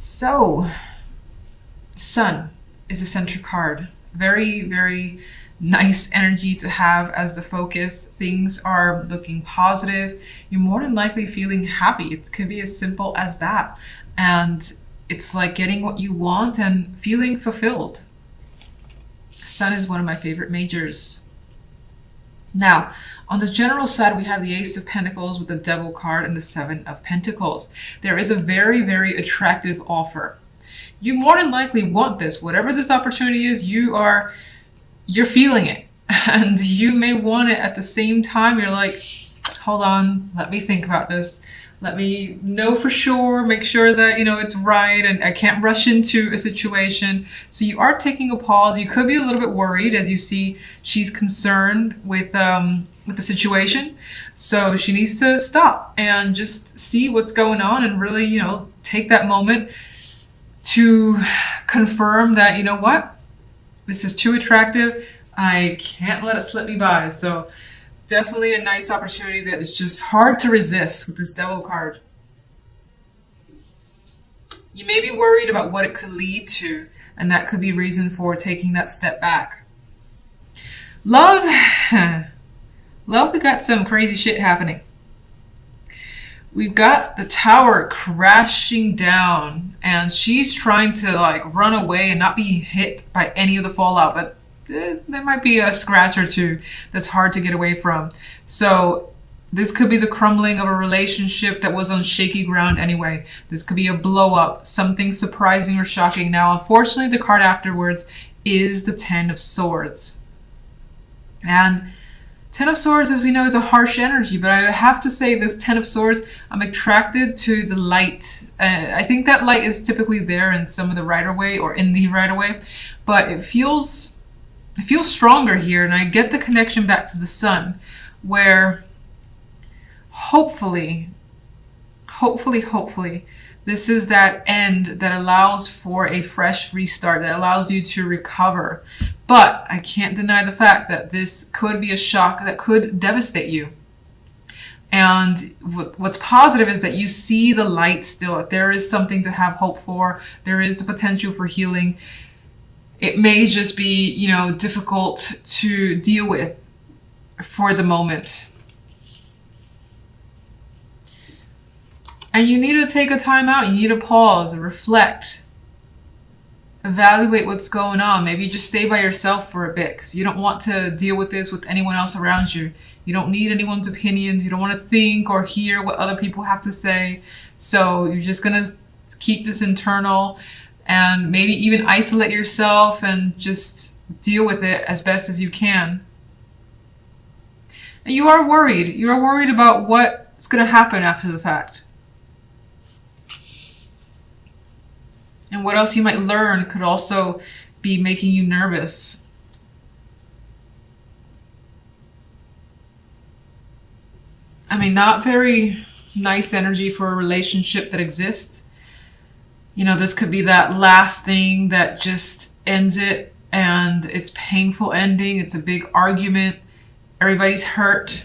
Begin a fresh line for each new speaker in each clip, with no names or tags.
So, Sun is a center card. Very, very nice energy to have as the focus. Things are looking positive. You're more than likely feeling happy. It could be as simple as that. And it's like getting what you want and feeling fulfilled. Sun is one of my favorite majors. Now, on the general side, we have the Ace of Pentacles with the Devil card and the Seven of Pentacles. There is a very, very attractive offer. You more than likely want this. Whatever this opportunity is, you're feeling it. And you may want it at the same time. You're like, hold on, let me think about this. Let me know for sure, make sure that, it's right, and I can't rush into a situation. So you are taking a pause. You could be a little bit worried as you see she's concerned with the situation. So she needs to stop and just see what's going on and really, take that moment to confirm that, you know what, this is too attractive. I can't let it slip me by. So definitely a nice opportunity that is just hard to resist with this Devil card. You may be worried about what it could lead to, and that could be reason for taking that step back. Love, we got some crazy shit happening. We've got the Tower crashing down, and she's trying to run away and not be hit by any of the fallout, but there might be a scratch or two that's hard to get away from. So this could be the crumbling of a relationship that was on shaky ground anyway. This could be a blow up, something surprising or shocking. Now, unfortunately, the card afterwards is the Ten of Swords. And Ten of Swords, as we know, is a harsh energy, but I have to say this Ten of Swords, I'm attracted to the light. I think that light is typically there in some of the Rider-Waite or in the Rider-Waite, but it feels stronger here, and I get the connection back to the Sun, where hopefully, this is that end that allows for a fresh restart, that allows you to recover. But I can't deny the fact that this could be a shock that could devastate you. And what's positive is that you see the light still, that there is something to have hope for. There is the potential for healing. It may just be, difficult to deal with for the moment. And you need to take a time out. You need to pause and reflect. Evaluate what's going on. Maybe just stay by yourself for a bit because you don't want to deal with this with anyone else around you. You don't need anyone's opinions. You don't want to think or hear what other people have to say. So you're just going to keep this internal. And maybe even isolate yourself and just deal with it as best as you can. And you are worried. You are worried about what's going to happen after the fact. And what else you might learn could also be making you nervous. I mean, not very nice energy for a relationship that exists. This could be that last thing that just ends it, and it's painful ending. It's a big argument. Everybody's hurt.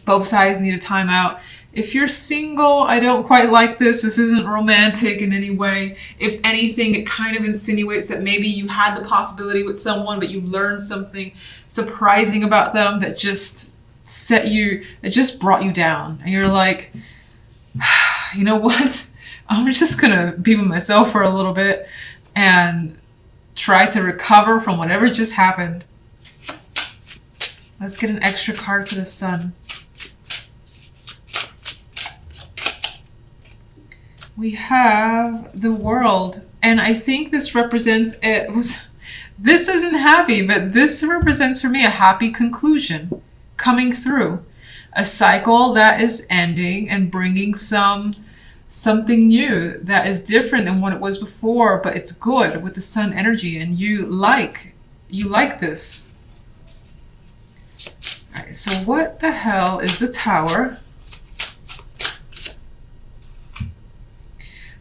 Both sides need a timeout. If you're single, I don't quite like this. This isn't romantic in any way. If anything, it kind of insinuates that maybe you had the possibility with someone, but you learned something surprising about them that just brought you down. And you're like, you know what? I'm just gonna be with myself for a little bit and try to recover from whatever just happened. Let's get an extra card for the Sun. We have the World, and I think this represents this isn't happy, but this represents for me a happy conclusion coming through. A cycle that is ending and bringing something new that is different than what it was before, but it's good with the Sun energy, and you like this. All right, so what the hell is the Tower?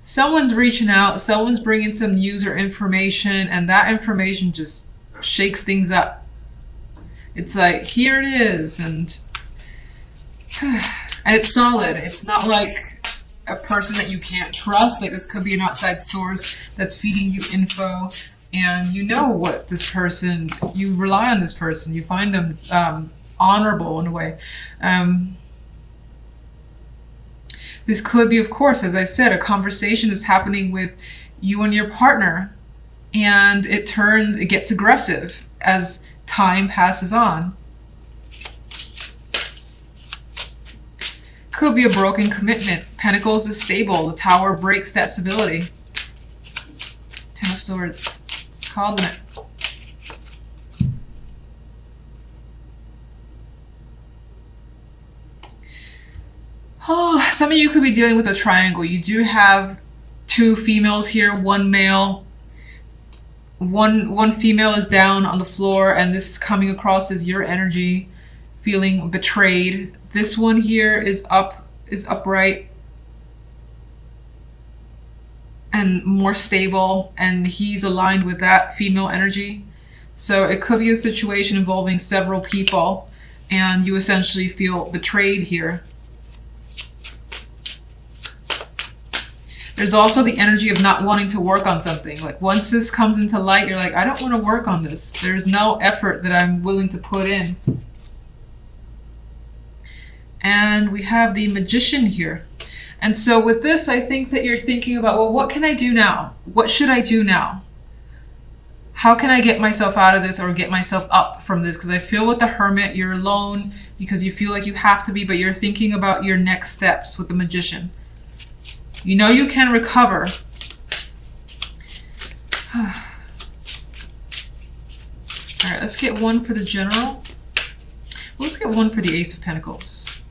Someone's reaching out, someone's bringing some news or information, and that information just shakes things up. It's like, here it is, and it's solid. It's not like a person that you can't trust. Like this could be an outside source that's feeding you info, and you know what this person, you rely on this person, you find them honorable in a way. This could be, of course, as I said, a conversation is happening with you and your partner, and it gets aggressive as time passes on. Could be a broken commitment. Pentacles is stable. The Tower breaks that stability. Ten of Swords. It's causing it. Oh, some of you could be dealing with a triangle. You do have two females here, one male. One female is down on the floor, and this is coming across as your energy, feeling betrayed. This one here is upright and more stable, and he's aligned with that female energy. So it could be a situation involving several people, and you essentially feel betrayed here. There's also the energy of not wanting to work on something. Like once this comes into light, you're like, I don't want to work on this. There's no effort that I'm willing to put in. And we have the Magician here. And so with this, I think that you're thinking about, well, what can I do now? What should I do now? How can I get myself out of this or get myself up from this? Because I feel with the Hermit, you're alone because you feel like you have to be, but you're thinking about your next steps with the Magician. You know you can recover. All right, let's get one for the General. Let's get one for the Ace of Pentacles.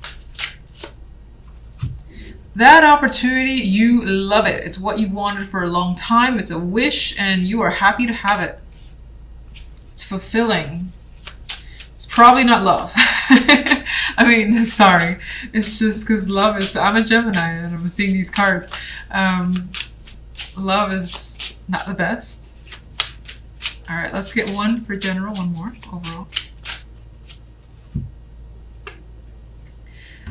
That opportunity, you love it. It's what you've wanted for a long time. It's a wish, and you are happy to have it. It's fulfilling. It's probably not love. I mean, sorry. It's just because love is... I'm a Gemini, and I'm seeing these cards. Love is not the best. All right, let's get one for General, one more overall.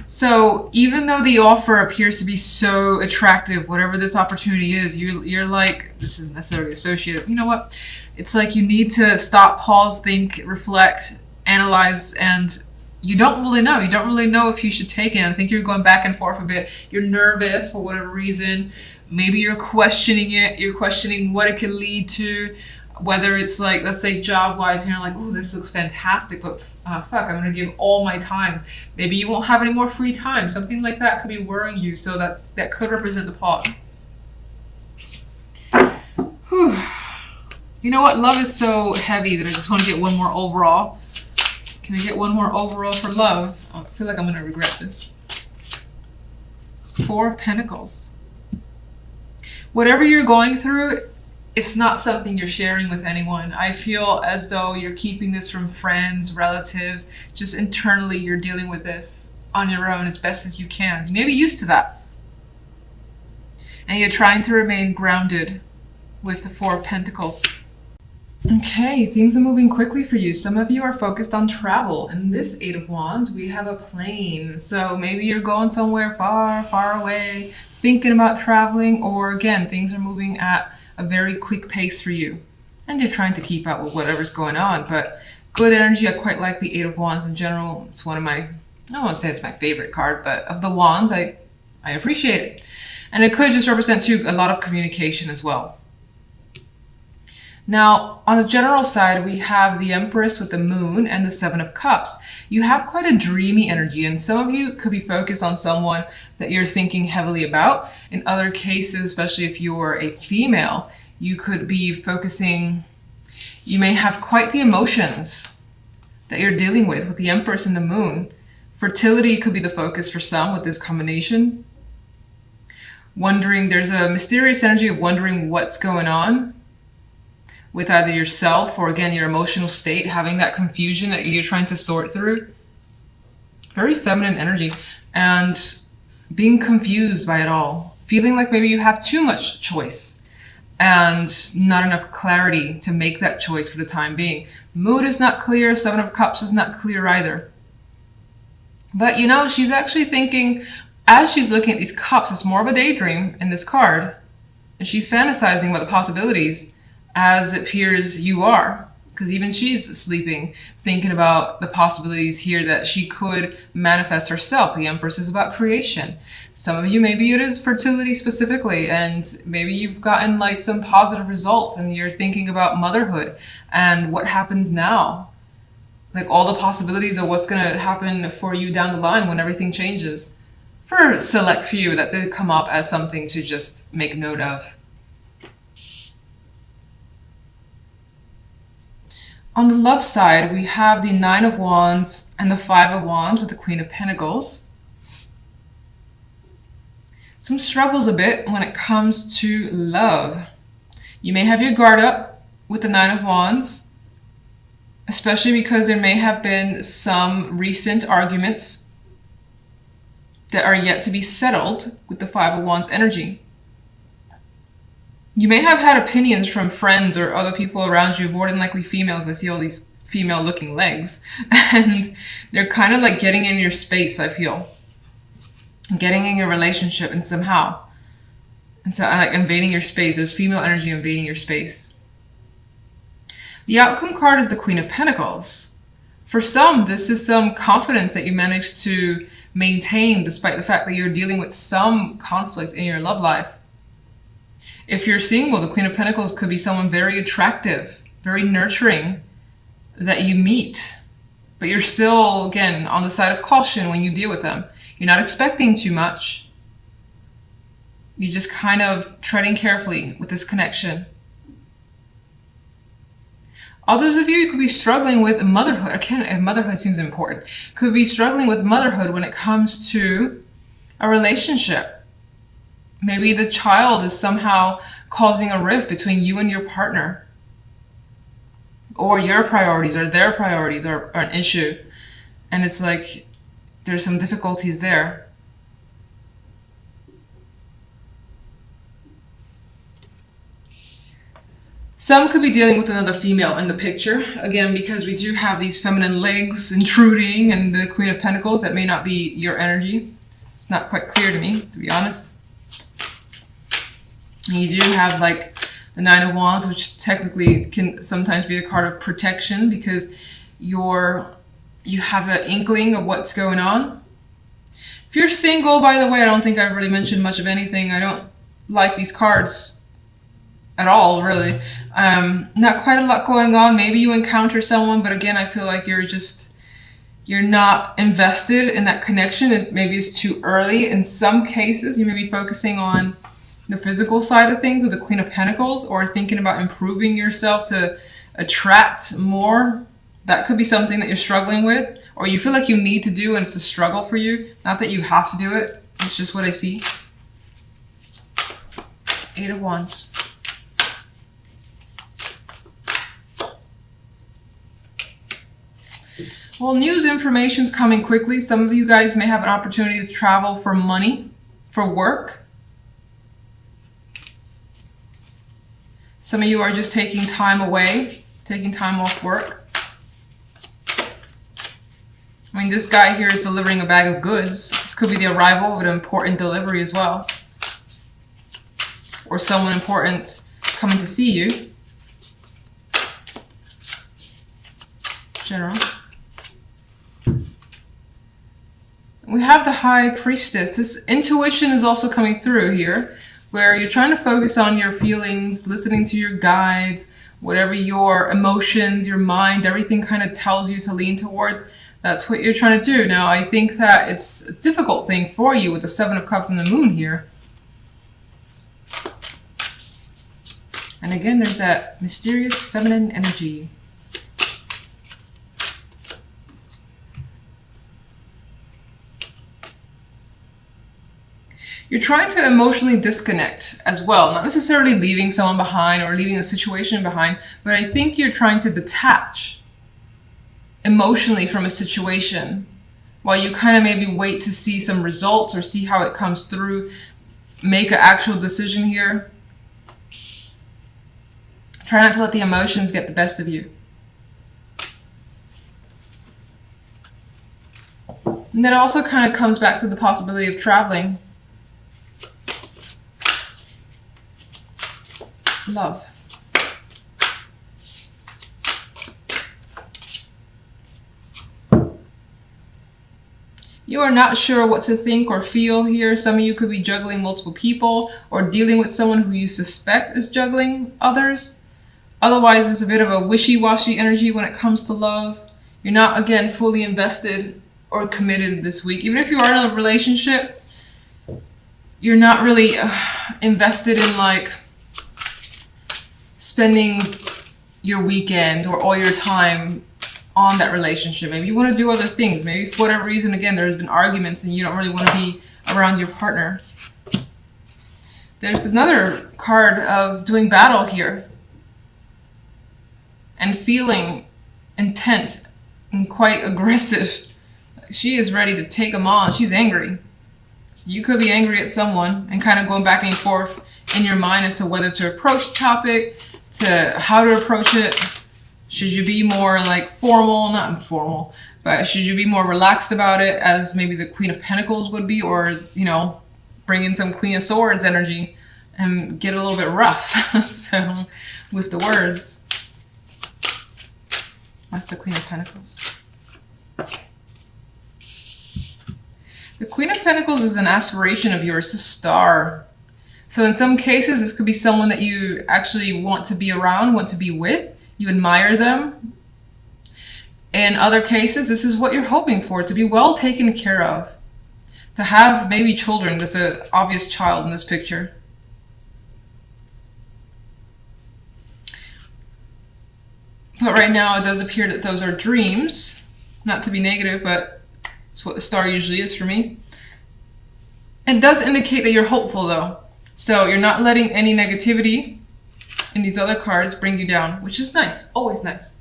So even though the offer appears to be so attractive, whatever this opportunity is, you're like, this isn't necessarily associated. You know what? It's like you need to stop, pause, think, reflect, analyze, and you don't really know. You don't really know if you should take it. I think you're going back and forth a bit. You're nervous for whatever reason. Maybe you're questioning it. You're questioning what it could lead to. Whether it's like, let's say job-wise, and you're like, oh, this looks fantastic, but fuck, I'm going to give all my time. Maybe you won't have any more free time. Something like that could be worrying you. So that could represent the pause. Whew. You know what? Love is so heavy that I just want to get one more overall. Can I get one more overall for love? Oh, I feel like I'm going to regret this. Four of Pentacles. Whatever you're going through, it's not something you're sharing with anyone. I feel as though you're keeping this from friends, relatives. Just internally, you're dealing with this on your own as best as you can. You may be used to that. And you're trying to remain grounded with the Four of Pentacles. Okay, things are moving quickly for you. Some of you are focused on travel. In this Eight of Wands, we have a plane. So maybe you're going somewhere far, far away, thinking about traveling, or again, things are moving at a very quick pace for you. And you're trying to keep up with whatever's going on, but good energy. I quite like the Eight of Wands in general. It's one of my, I don't want to say it's my favorite card, but of the Wands, I appreciate it. And it could just represent to you a lot of communication as well. Now, on the general side, we have the Empress with the Moon and the Seven of Cups. You have quite a dreamy energy, and some of you could be focused on someone that you're thinking heavily about. In other cases, especially if you're a female, you could be focusing, you may have quite the emotions that you're dealing with the Empress and the Moon. Fertility could be the focus for some with this combination. Wondering, there's a mysterious energy of wondering what's going on with either yourself or, again, your emotional state, having that confusion that you're trying to sort through. Very feminine energy, and being confused by it all. Feeling like maybe you have too much choice and not enough clarity to make that choice for the time being. Mood is not clear, Seven of Cups is not clear either. But you know, she's actually thinking, As she's looking at these cups, it's more of a daydream in this card. And she's fantasizing about the possibilities as it appears you are. Because even she's sleeping, thinking about the possibilities here that she could manifest herself. The Empress is about creation. Some of you, maybe it is fertility specifically, and maybe you've gotten like some positive results and you're thinking about motherhood and what happens now. Like all the possibilities of what's going to happen for you down the line when everything changes. For a select few, that did come up as something to just make note of. On the love side, we have the Nine of Wands and the Five of Wands with the Queen of Pentacles. Some struggles a bit when it comes to love. You may have your guard up with the Nine of Wands, especially because there may have been some recent arguments that are yet to be settled with the Five of Wands energy. You may have had opinions from friends or other people around you, more than likely females. I see all these female looking legs, and they're kind of like getting in your space, I feel. Getting in your relationship and somehow. And so like invading your space. There's female energy invading your space. The outcome card is the Queen of Pentacles. For some, this is some confidence that you managed to maintain despite the fact that you're dealing with some conflict in your love life. If you're single, the Queen of Pentacles could be someone very attractive, very nurturing that you meet. But you're still, again, on the side of caution when you deal with them. You're not expecting too much. You're just kind of treading carefully with this connection. Others of you could be struggling with motherhood. Again, motherhood seems important. Could be struggling with motherhood when it comes to a relationship. Maybe the child is somehow causing a rift between you and your partner. Or your priorities or their priorities are an issue. And it's like there's some difficulties there. Some could be dealing with another female in the picture. Again, because we do have these feminine legs intruding and the Queen of Pentacles, that may not be your energy. It's not quite clear to me, to be honest. And you do have like the Nine of Wands, which technically can sometimes be a card of protection because you have an inkling of what's going on. If you're single, by the way, I don't think I've really mentioned much of anything. I don't like these cards at all, really. Not quite a lot going on. Maybe you encounter someone, but again, I feel like you're not invested in that connection. Maybe it's too early. In some cases, you may be focusing on the physical side of things with the Queen of Pentacles, or thinking about improving yourself to attract more. That could be something that you're struggling with, or you feel like you need to do and it's a struggle for you. Not that you have to do it. It's just what I see. Eight of Wands. Well, news information's coming quickly. Some of you guys may have an opportunity to travel for money, for work. Some of you are just taking time away, taking time off work. I mean, this guy here is delivering a bag of goods. This could be the arrival of an important delivery as well. Or someone important coming to see you. General. We have the High Priestess. This intuition is also coming through here, where you're trying to focus on your feelings, listening to your guides, whatever your emotions, your mind, everything kind of tells you to lean towards. That's what you're trying to do. Now, I think that it's a difficult thing for you with the Seven of Cups and the Moon here. And again, there's that mysterious feminine energy. You're trying to emotionally disconnect as well, not necessarily leaving someone behind or leaving a situation behind, but I think you're trying to detach emotionally from a situation while you kind of maybe wait to see some results or see how it comes through, make an actual decision here. Try not to let the emotions get the best of you. And then it also kind of comes back to the possibility of traveling. Love. You are not sure what to think or feel here. Some of you could be juggling multiple people or dealing with someone who you suspect is juggling others. Otherwise, it's a bit of a wishy-washy energy when it comes to love. You're not, again, fully invested or committed this week. Even if you are in a relationship, you're not really invested in like spending your weekend or all your time on that relationship. Maybe you want to do other things. Maybe for whatever reason, again, there's been arguments and you don't really want to be around your partner. There's another card of doing battle here and feeling intent and quite aggressive. She is ready to take them on. She's angry. So you could be angry at someone and kind of going back and forth in your mind as to whether to approach the topic, to how to approach it. Should you be more like formal, not informal, but should you be more relaxed about it as maybe the Queen of Pentacles would be, or, you know, bring in some Queen of Swords energy and get a little bit rough. So with the words, that's the Queen of Pentacles. The Queen of Pentacles is an aspiration of yours, a star. So in some cases, this could be someone that you actually want to be around, want to be with. You admire them. In other cases, this is what you're hoping for, to be well taken care of. To have maybe children. There's an obvious child in this picture. But right now, it does appear that those are dreams. Not to be negative, but it's what the star usually is for me. It does indicate that you're hopeful, though. So you're not letting any negativity in these other cards bring you down, which is nice, always nice.